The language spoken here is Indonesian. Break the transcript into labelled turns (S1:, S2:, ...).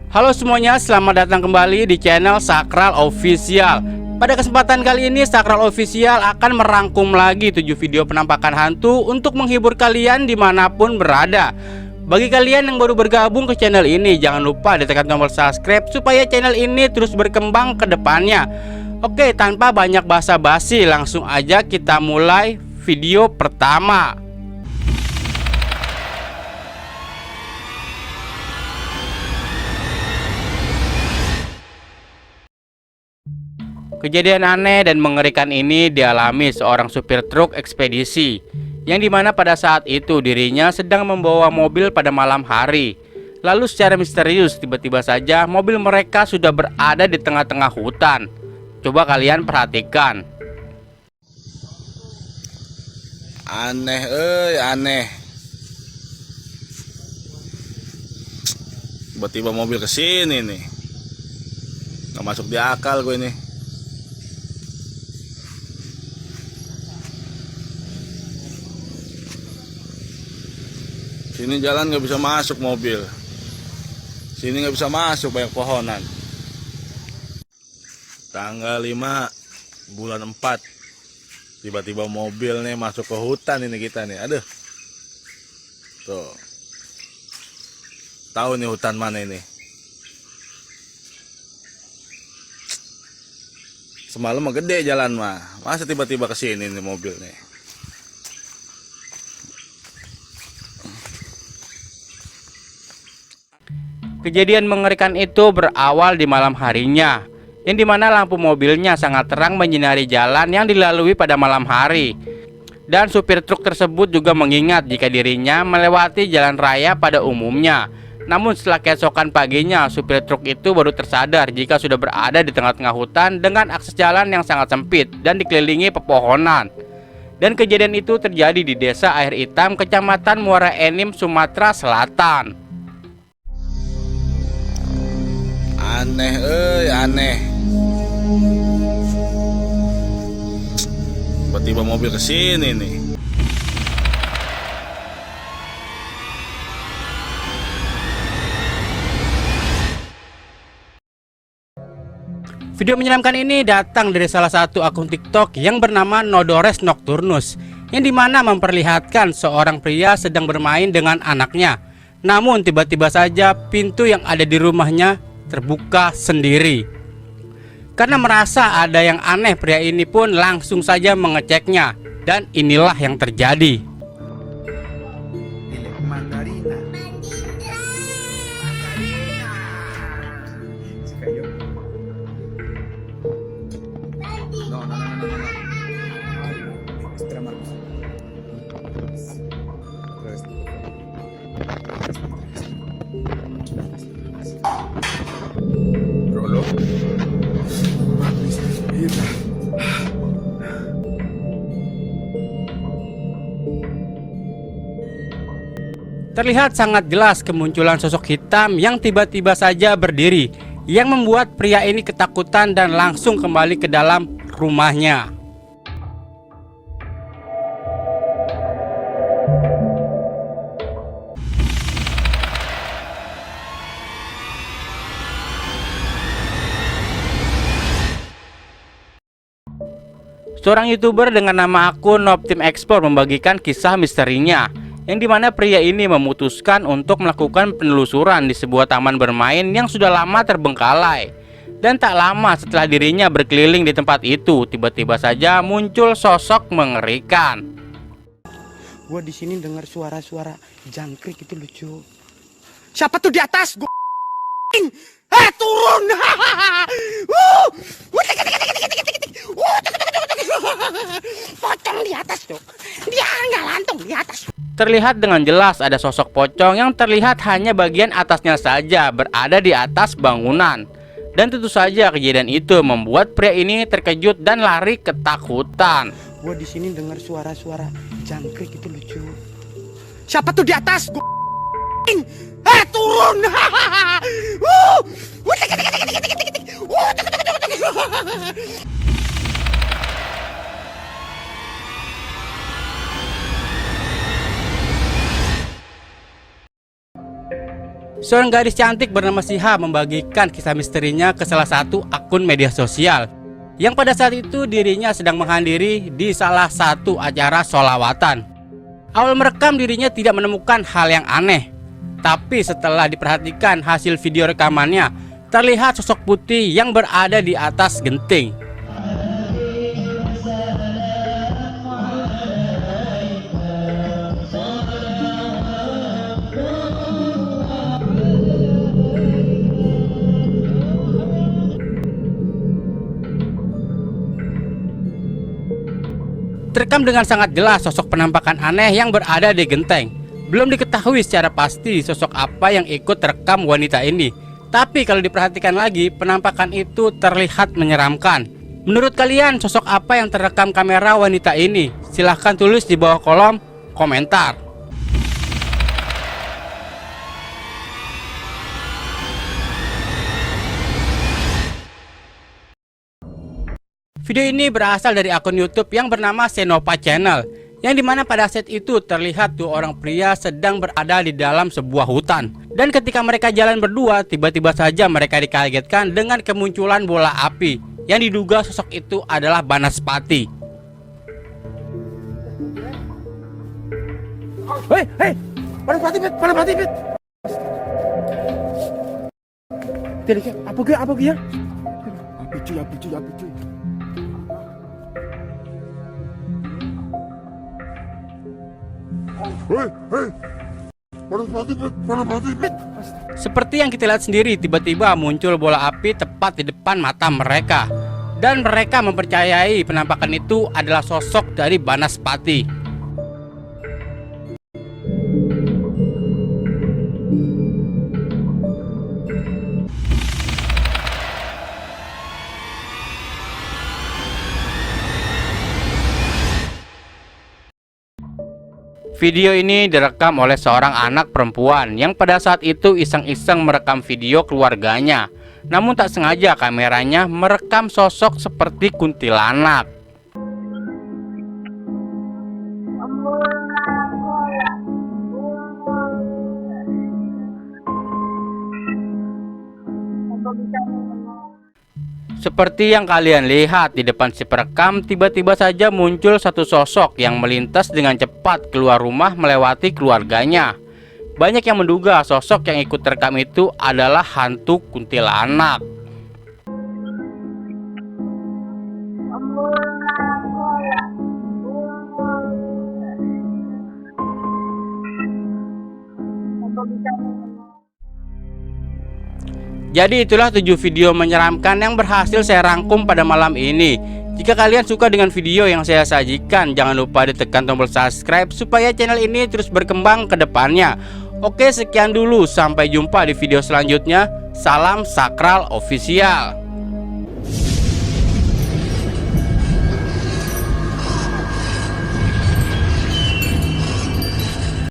S1: Halo semuanya, selamat datang kembali di channel Sakral Official. Pada kesempatan kali ini Sakral Official akan merangkum lagi 7 video penampakan hantu untuk menghibur kalian dimanapun berada. Bagi kalian yang baru bergabung ke channel ini, jangan lupa ditekan tombol subscribe supaya channel ini terus berkembang ke depannya. Oke, tanpa banyak basa-basi, langsung aja kita mulai video pertama. Kejadian aneh dan mengerikan ini dialami seorang supir truk ekspedisi, yang dimana pada saat itu dirinya sedang membawa mobil pada malam hari. Lalu secara misterius tiba-tiba saja mobil mereka sudah berada di tengah-tengah hutan. Coba kalian perhatikan.
S2: Aneh, aneh. Tiba-tiba mobil kesini nih, nggak masuk di akal gue ini. Sini jalan nggak bisa masuk mobil. Sini nggak bisa masuk, banyak pohonan. Tanggal 5 bulan 4, tiba-tiba mobil nih masuk ke hutan ini kita nih. Aduh. Tuh. Tahu nih hutan mana ini. Semalam mah gede jalan mah. Masa tiba-tiba kesini nih mobil nih.
S1: Kejadian mengerikan itu berawal di malam harinya, yang dimana lampu mobilnya sangat terang menyinari jalan yang dilalui pada malam hari. Dan supir truk tersebut juga mengingat jika dirinya melewati jalan raya pada umumnya. Namun setelah keesokan paginya, supir truk itu baru tersadar jika sudah berada di tengah-tengah hutan dengan akses jalan yang sangat sempit dan dikelilingi pepohonan. Dan kejadian itu terjadi di Desa Air Hitam, Kecamatan Muara Enim, Sumatera Selatan.
S2: Aneh, aneh. Tiba-tiba mobil kesini nih.
S1: Video menyeramkan ini datang dari salah satu akun TikTok yang bernama Nodores Nocturnus, yang dimana memperlihatkan seorang pria sedang bermain dengan anaknya. Namun tiba-tiba saja pintu yang ada di rumahnya terbuka sendiri. Karena merasa ada yang aneh, pria ini pun langsung saja mengeceknya. Dan inilah yang terjadi. Terlihat sangat jelas kemunculan sosok hitam yang tiba-tiba saja berdiri, yang membuat pria ini ketakutan dan langsung kembali ke dalam rumahnya. Seorang YouTuber dengan nama akun Noptim Explore membagikan kisah misterinya, yang dimana pria ini memutuskan untuk melakukan penelusuran di sebuah taman bermain yang sudah lama terbengkalai. Dan tak lama setelah dirinya berkeliling di tempat itu, tiba-tiba saja muncul sosok mengerikan.
S3: Gua di sini dengar suara-suara jangkrik itu lucu. Siapa tuh di atas? Gua turun. Pocong di atas tuh. Dia nggak lantung di atas.
S1: Terlihat dengan jelas ada sosok pocong yang terlihat hanya bagian atasnya saja berada di atas bangunan. Dan tentu saja kejadian itu membuat pria ini terkejut dan lari ketakutan.
S3: Gua di sini dengar suara-suara jangkrik itu lucu. Siapa tuh di atas? Gua turun.
S1: Seorang gadis cantik bernama Siha membagikan kisah misterinya ke salah satu akun media sosial, yang pada saat itu dirinya sedang menghadiri di salah satu acara sholawatan. Awal merekam dirinya tidak menemukan hal yang aneh, tapi setelah diperhatikan hasil video rekamannya, terlihat sosok putih yang berada di atas genting. Terekam dengan sangat jelas sosok penampakan aneh yang berada di genteng. Belum diketahui secara pasti sosok apa yang ikut terekam wanita ini. Tapi kalau diperhatikan lagi, penampakan itu terlihat menyeramkan. Menurut kalian, sosok apa yang terekam kamera wanita ini? Silahkan tulis di bawah kolom komentar. Video ini berasal dari akun YouTube yang bernama Senova Channel, yang dimana pada saat itu terlihat dua orang pria sedang berada di dalam sebuah hutan. Dan ketika mereka jalan berdua, tiba-tiba saja mereka dikagetkan dengan kemunculan bola api, yang diduga sosok itu adalah Banaspati.
S3: Hei, Banaspati, Bet. Tidak, apa gue? Api cuy.
S1: Seperti yang kita lihat sendiri, tiba-tiba muncul bola api tepat di depan mata mereka. Dan mereka mempercayai penampakan itu adalah sosok dari Banaspati. Video ini direkam oleh seorang anak perempuan yang pada saat itu iseng-iseng merekam video keluarganya. Namun tak sengaja kameranya merekam sosok seperti kuntilanak. Seperti yang kalian lihat di depan si perekam, tiba-tiba saja muncul satu sosok yang melintas dengan cepat keluar rumah melewati keluarganya. Banyak yang menduga sosok yang ikut terekam itu adalah hantu kuntilanak. Jadi itulah 7 video menyeramkan yang berhasil saya rangkum pada malam ini. Jika kalian suka dengan video yang saya sajikan, jangan lupa ditekan tombol subscribe supaya channel ini terus berkembang ke depannya. Oke, sekian dulu, sampai jumpa di video selanjutnya. Salam Sakral Official.